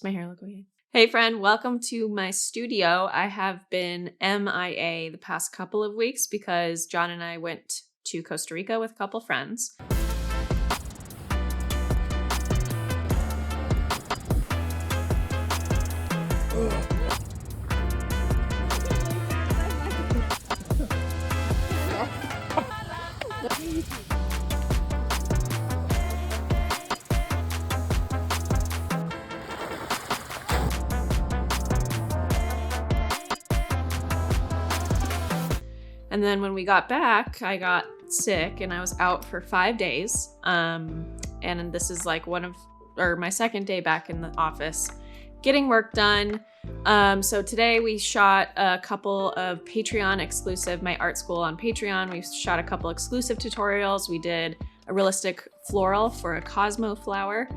My hair look weird. Hey friend, welcome to my studio. I have been MIA the past couple of weeks because John and I went to Costa Rica with a couple friends. And then when we got back, I got sick and I was out for 5 days. And this is like my second day back in the office getting work done. So today we shot a couple of Patreon exclusive, my art school on Patreon. We shot a couple exclusive tutorials. We did a realistic floral for a Cosmo flower.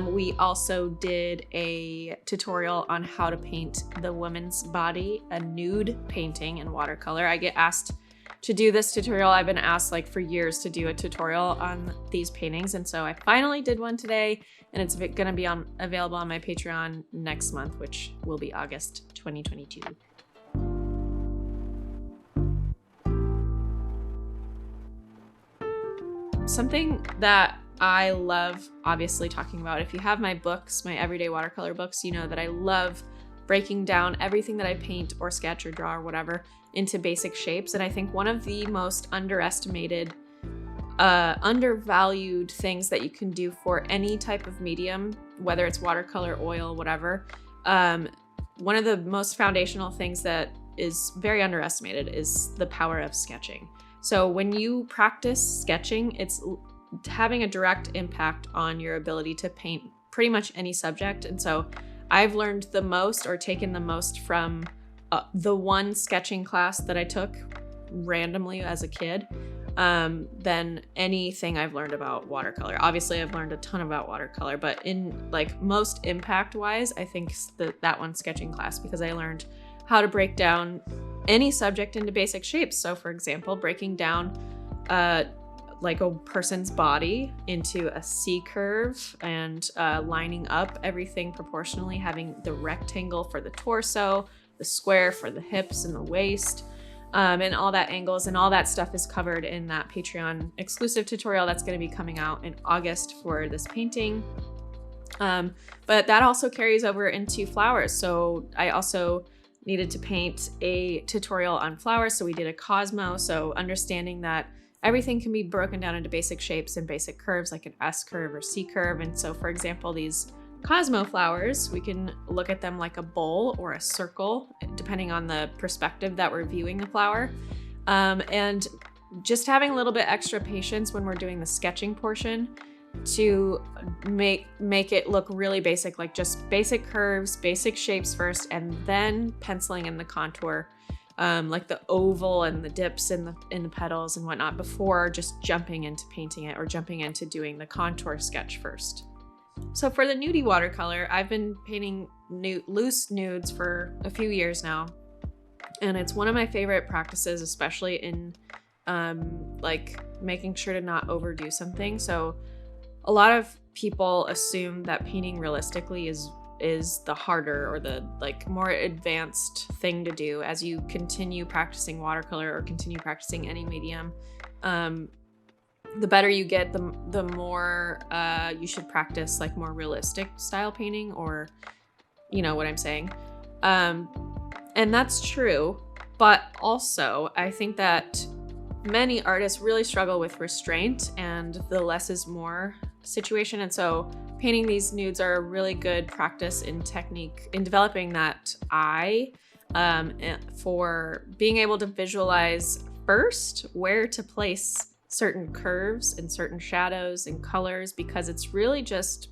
We also did a tutorial on how to paint the woman's body, a nude painting in watercolor. I get asked to do this tutorial. I've been asked like for years to do a tutorial on these paintings. And so I finally did one today, and it's gonna be available on my Patreon next month, which will be August 2022. Something that I love obviously talking about, if you have my books, my everyday watercolor books, you know that I love breaking down everything that I paint or sketch or draw or whatever into basic shapes. And I think one of the most underestimated, undervalued things that you can do for any type of medium, whether it's watercolor, oil, whatever, one of the most foundational things that is very underestimated is the power of sketching. So when you practice sketching, it's having a direct impact on your ability to paint pretty much any subject. And so I've learned the most or taken the most from the one sketching class that I took randomly as a kid than anything I've learned about watercolor. Obviously, I've learned a ton about watercolor, but in like most impact wise, I think that one sketching class, because I learned how to break down any subject into basic shapes. So for example, breaking down like a person's body into a C curve and lining up everything proportionally, having the rectangle for the torso, the square for the hips and the waist, and all that angles and all that stuff is covered in that Patreon exclusive tutorial that's going to be coming out in August for this painting. But that also carries over into flowers. So I also needed to paint a tutorial on flowers. So we did a Cosmo. So understanding that everything can be broken down into basic shapes and basic curves, like an S curve or C curve. And so for example, these Cosmo flowers, we can look at them like a bowl or a circle, depending on the perspective that we're viewing the flower. And just having a little bit extra patience when we're doing the sketching portion to make it look really basic, like just basic curves, basic shapes first, and then penciling in the contour, like the oval and the dips in the petals and whatnot, before just jumping into painting it or jumping into doing the contour sketch first. So for the nudie watercolor, I've been painting loose nudes for a few years now, and it's one of my favorite practices, especially in like making sure to not overdo something. So a lot of people assume that painting realistically is the harder or the like more advanced thing to do as you continue practicing watercolor or continue practicing any medium. The better you get, the more you should practice like more realistic style painting, or you know what I'm saying. And that's true, but also I think that many artists really struggle with restraint and the less is more situation. And so painting these nudes are a really good practice in technique in developing that eye, for being able to visualize first where to place certain curves and certain shadows and colors, because it's really just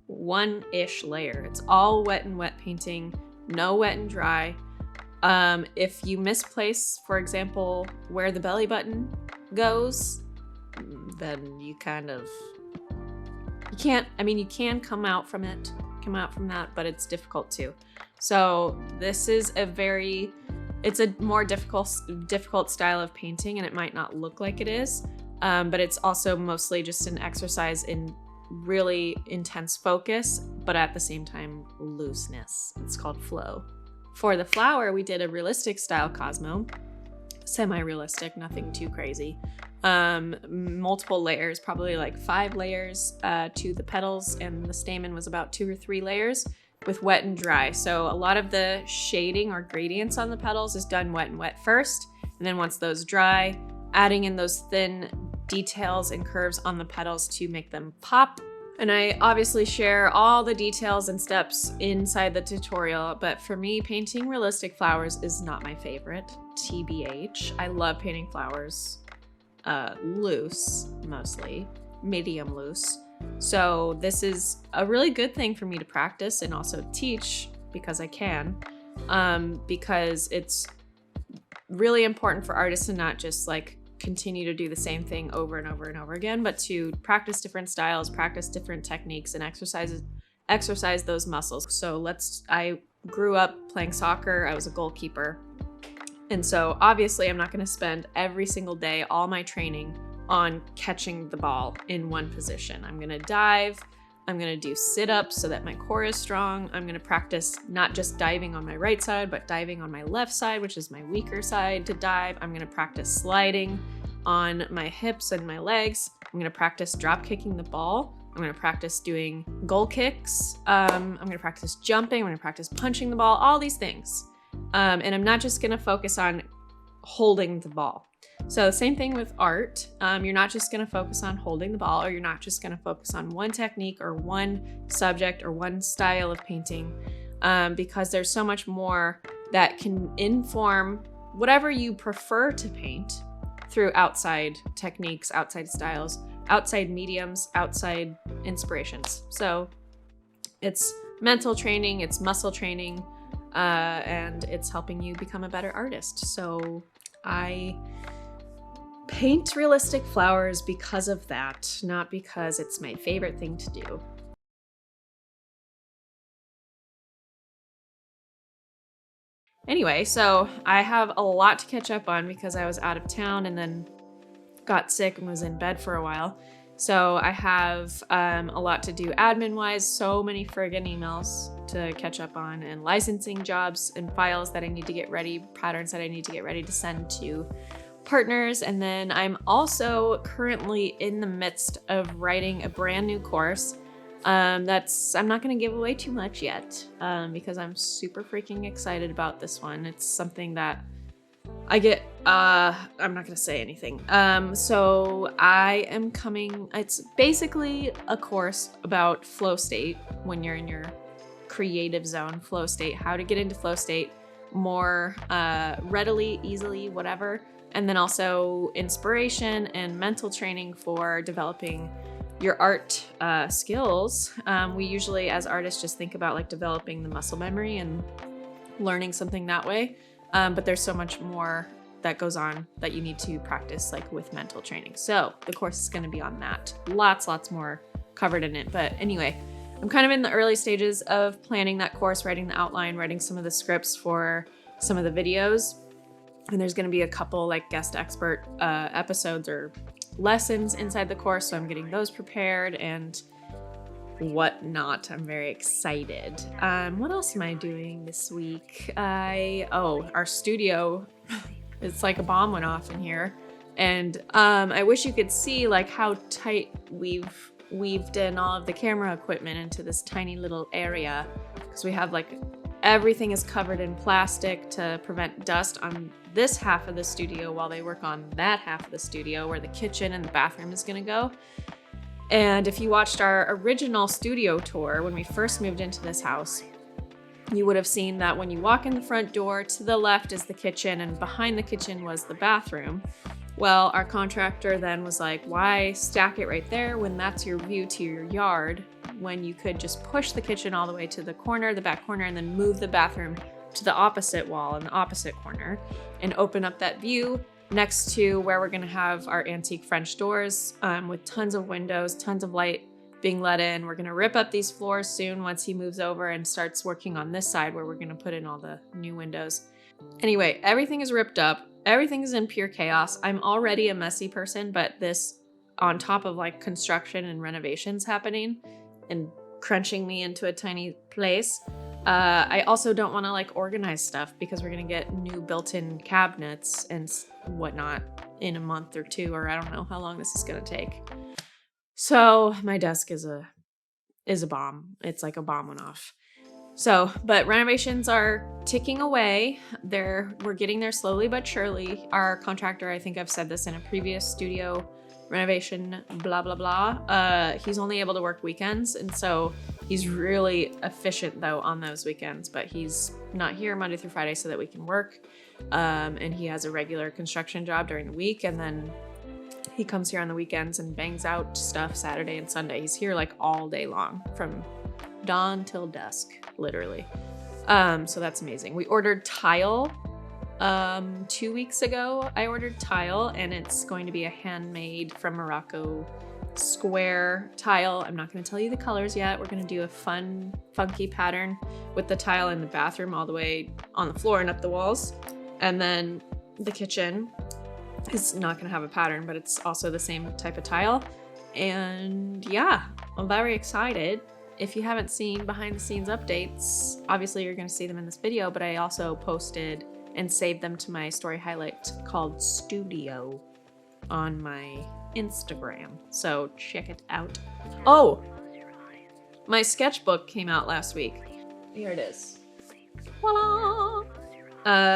one-ish layer. It's all wet and wet painting, no wet and dry. If you misplace, for example, where the belly button goes, then you kind of, you can't, I mean, you can come out from that, but it's difficult too. So this is it's a more difficult style of painting, and it might not look like it is, but it's also mostly just an exercise in really intense focus, but at the same time, looseness. It's called flow. For the flower, we did a realistic style Cosmo, semi-realistic, nothing too crazy. Multiple layers, probably like 5 layers to the petals, and the stamen was about 2 or 3 layers with wet and dry. So a lot of the shading or gradients on the petals is done wet and wet first, and then once those dry, adding in those thin details and curves on the petals to make them pop. And I obviously share all the details and steps inside the tutorial, but for me, painting realistic flowers is not my favorite, TBH. I love painting flowers loose, mostly, medium loose. So this is a really good thing for me to practice and also teach, because I can, because it's really important for artists to not just like continue to do the same thing over and over and over again, but to practice different styles, practice different techniques, and exercise those muscles. So I grew up playing soccer. I was a goalkeeper. And so obviously I'm not going to spend every single day, all my training, on catching the ball in one position. I'm going to dive. I'm going to do sit-ups so that my core is strong. I'm going to practice not just diving on my right side, but diving on my left side, which is my weaker side to dive. I'm going to practice sliding on my hips and my legs. I'm going to practice drop kicking the ball. I'm going to practice doing goal kicks. I'm going to practice jumping. I'm going to practice punching the ball, all these things. And I'm not just going to focus on holding the ball. So same thing with art. You're not just going to focus on holding the ball, or you're not just going to focus on one technique or one subject or one style of painting, because there's so much more that can inform whatever you prefer to paint through outside techniques, outside styles, outside mediums, outside inspirations. So it's mental training, it's muscle training, and it's helping you become a better artist. So I paint realistic flowers because of that, not because it's my favorite thing to do. Anyway, so I have a lot to catch up on because I was out of town and then got sick and was in bed for a while. So I have a lot to do admin-wise, so many friggin' emails to catch up on, and licensing jobs and files that I need to get ready, patterns that I need to get ready to send to partners. And then I'm also currently in the midst of writing a brand new course. I'm not gonna give away too much yet, because I'm super freaking excited about this one. It's something that I get, I'm not gonna say anything. So I am it's basically a course about flow state when you're in your creative zone, flow state, how to get into flow state more readily, easily, whatever. And then also inspiration and mental training for developing your art skills. We usually, as artists, just think about like developing the muscle memory and learning something that way. But there's so much more that goes on that you need to practice, like with mental training. So the course is going to be on that. Lots more covered in it. But anyway, I'm kind of in the early stages of planning that course, writing the outline, writing some of the scripts for some of the videos. And there's going to be a couple like guest expert episodes or lessons inside the course. So I'm getting those prepared and whatnot. I'm very excited. What else am I doing this week? Our studio, it's like a bomb went off in here. And I wish you could see like how tight we've weaved in all of the camera equipment into this tiny little area, because we have like everything is covered in plastic to prevent dust on this half of the studio while they work on that half of the studio where the kitchen and the bathroom is going to go. And if you watched our original studio tour when we first moved into this house, you would have seen that when you walk in the front door, to the left is the kitchen, and behind the kitchen was the bathroom. Well, our contractor then was like, why stack it right there when that's your view to your yard, when you could just push the kitchen all the way to the corner, the back corner, and then move the bathroom to the opposite wall in the opposite corner and open up that view next to where we're gonna have our antique French doors with tons of windows, tons of light being let in. We're gonna rip up these floors soon once he moves over and starts working on this side where we're gonna put in all the new windows. Anyway, everything is ripped up. Everything is in pure chaos. I'm already a messy person, but this on top of like construction and renovations happening and crunching me into a tiny place. I also don't want to like organize stuff because we're going to get new built-in cabinets and whatnot in a month or two, or I don't know how long this is going to take. So my desk is a bomb. It's like a bomb went off. So, but renovations are ticking away. We're getting there slowly but surely. Our contractor, I think I've said this in a previous studio renovation, blah, blah, blah. He's only able to work weekends. And so he's really efficient though on those weekends, but he's not here Monday through Friday so that we can work. And he has a regular construction job during the week. And then he comes here on the weekends and bangs out stuff Saturday and Sunday. He's here like all day long from dawn till dusk, literally. So that's amazing. We ordered tile 2 weeks ago. I ordered tile, and it's going to be a handmade from Morocco square tile. I'm not going to tell you the colors yet. We're going to do a fun, funky pattern with the tile in the bathroom all the way on the floor and up the walls. And then the kitchen is not going to have a pattern, but it's also the same type of tile. And yeah, I'm very excited. If you haven't seen behind the scenes updates, obviously you're going to see them in this video, but I also posted and saved them to my story highlight called Studio on my Instagram. So check it out. Oh, my sketchbook came out last week. Here it is. Voila!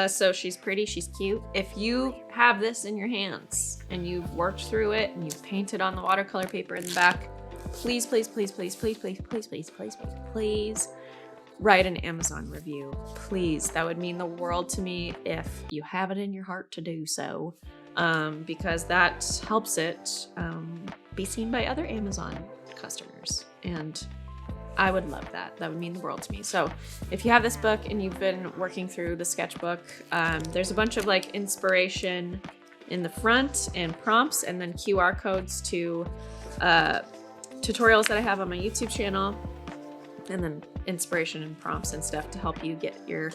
So she's pretty, she's cute. If you have this in your hands and you've worked through it and you've painted on the watercolor paper in the back, please, please, please, please, please, please, please, please, please, please, please write an Amazon review. Please. That would mean the world to me if you have it in your heart to do so, because that helps it be seen by other Amazon customers. And I would love that. That would mean the world to me. So if you have this book and you've been working through the sketchbook, there's a bunch of like inspiration in the front and prompts, and then QR codes to tutorials that I have on my YouTube channel, and then inspiration and prompts and stuff to help you get your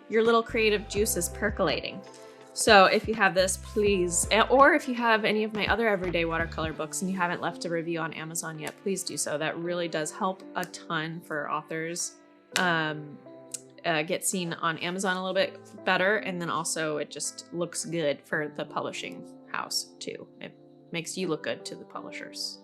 little creative juices percolating. So if you have this, please, or if you have any of my other everyday watercolor books and you haven't left a review on Amazon yet, please do so. That really does help a ton for authors get seen on Amazon a little bit better, and then also it just looks good for the publishing house too. It makes you look good to the publishers.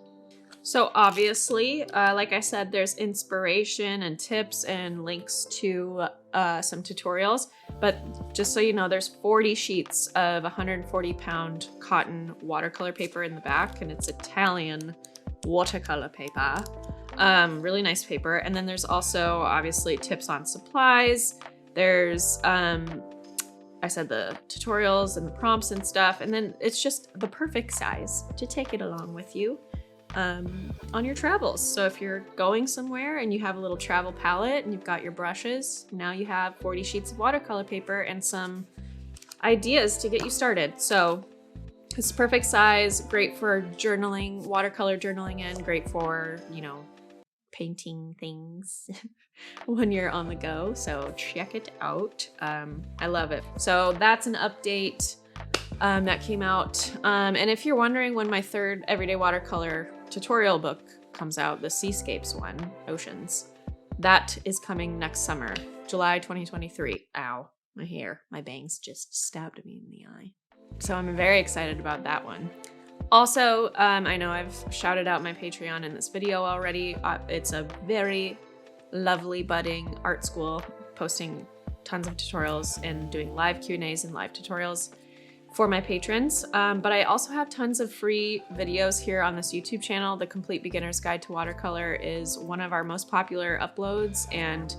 So obviously, like I said, there's inspiration and tips and links to some tutorials, but just so you know, there's 40 sheets of 140-pound cotton watercolor paper in the back, and it's Italian watercolor paper. Really nice paper. And then there's also obviously tips on supplies. There's, I said the tutorials and the prompts and stuff, and then it's just the perfect size to take it along with you on your travels. So if you're going somewhere and you have a little travel palette and you've got your brushes, now you have 40 sheets of watercolor paper and some ideas to get you started. So it's perfect size, great for journaling, watercolor journaling in, great for, you know, painting things when you're on the go. So check it out. I love it. So that's an update that came out. And if you're wondering when my third everyday watercolor tutorial book comes out, the Seascapes one, Oceans, that is coming next summer, July 2023. Ow, my hair, my bangs just stabbed me in the eye. So I'm very excited about that one. Also, I know I've shouted out my Patreon in this video already. It's a very lovely budding art school, posting tons of tutorials and doing live Q&As and live tutorials for my patrons. But I also have tons of free videos here on this YouTube channel. The Complete Beginner's Guide to Watercolor is one of our most popular uploads, and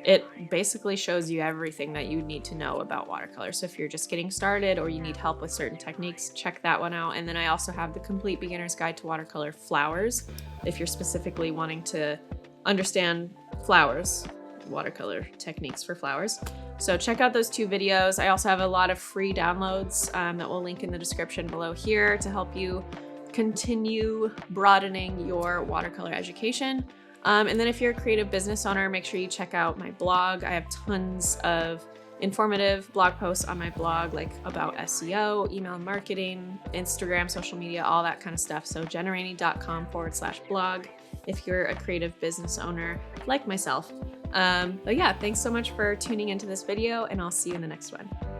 it basically shows you everything that you need to know about watercolor. So if you're just getting started or you need help with certain techniques, check that one out. And then I also have the Complete Beginner's Guide to Watercolor Flowers, if you're specifically wanting to understand flowers, watercolor techniques for flowers. So check out those 2 videos. I also have a lot of free downloads that we'll link in the description below here to help you continue broadening your watercolor education. And then if you're a creative business owner, make sure you check out my blog. I have tons of informative blog posts on my blog, like about SEO, email marketing, Instagram, social media, all that kind of stuff. So jennarainey.com/blog if you're a creative business owner like myself. But yeah, thanks so much for tuning into this video, and I'll see you in the next one.